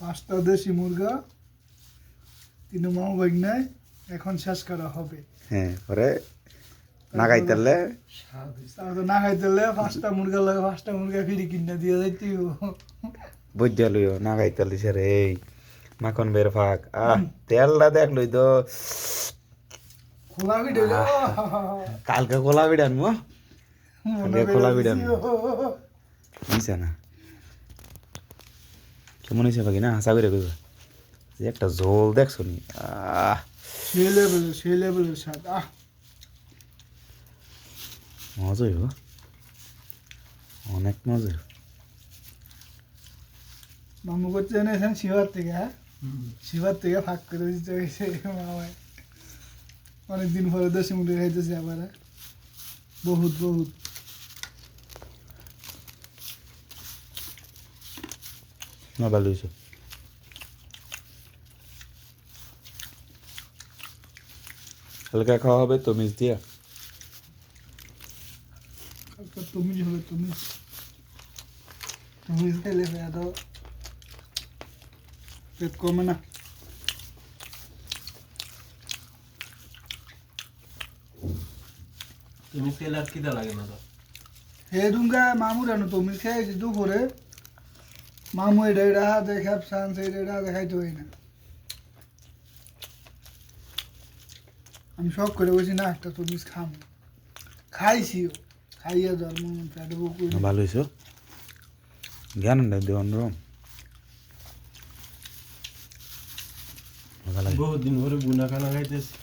5টা দেশি মুরগা 3 মাও বাগনায় এখন শেষ করা হবে। হ্যাঁ পরে না খাইতেলে তারপর না খাইতেলে 5টা মুরগা লাগে 5টা মুরগা ফিরি কিনে দিয়ে যাইতে বুঝতে লইও না খাইতেলি রে এই মাখন বের ফাঁক তেলটা দেখলই তো খোলা ভিডিও কালকে খোলা বিড়ান মো মনে খোলা করে বিড়ান দিছি, নিছে না কেমন হয়েছে বাকি না হাসা করে কইবা যে একটা ঝোল দেখছো নি সেই লেভেলের স্বাদ মজা হইব অনেক মজা মামু করছে এনেছেন শিবার থেকে শিবার থেকে ফাঁক করে দিতে হয়েছে মামায় অনেকদিন পরে দেশি মুরগি খাইতেছে আবার বহুত বহুত না ভালো হয়েছে হালকা খাওয়া হবে তো মিস দিয়া তুমি হবে তুমি খাইলে পেট কমে না তুমি খেলে আর খিদা লাগে না তো হে দুঙ্গা মামু রানো তুমি খেয়েছি দুপুরে মামু এটা দেখে সান এটা দেখাইতে হয় না আমি শখ করে বলছি না একটা তুমি খাম খাইছিও খাইয়া জল মন পেটে বুকুর ভালো হয়েছে জ্ঞান দেওয়ান রম মজা লাগে বহুত দিন ধরে বুনা খানা খাইতেছি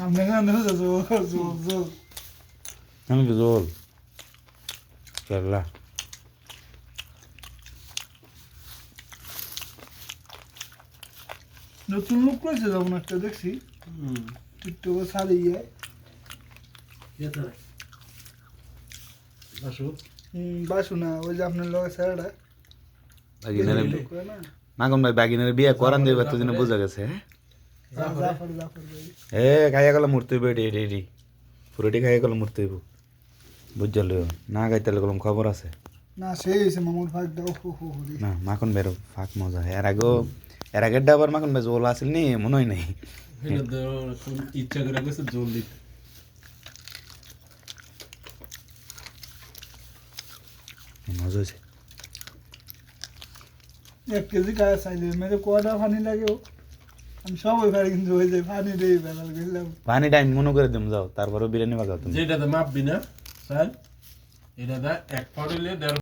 আমরা গান জল আমি তো জল কেরলা নতুন লোক করেছে যেমন একটা দেখছি টিকটকে ছাড়িয়ে বাসু না ওই যে আপনার লগে স্যারটা বাগিনারে মাখন ভাই বাগিনারে বিয়ে করান দেবে তো দিনে বোঝা গেছে জাফর ভাই এ খাইয়া গেল মূর্তি হইব এটি এটি এটি পুরোটি খাইয়া গেল মূর্তি হইব বুঝতে লইও না খাইতে গেলাম খবর আছে না সেই হয়েছে মামুর ফাঁক দাও হো না মাখন বেরো ফাঁক মজা এর আগের আবার মাখন ভাই জোল আসল নি মনে হয় নাই ইচ্ছা করে গেছে জল দিতে মজা হয়েছে 1 কেজি গায়ে চাইলে মেরে কয়টা পানি লাগেও আমি সবাই পারি কিন্তু ওই যে পানি দিয়ে বেলা গেলাম পানি টাইম মনে করে দিম যাও তারপরে বিরিয়ানি বাজাও তুমি যেটাতে মাপবি না স্যার এটা 1 পাউন্ড হইলে 1.5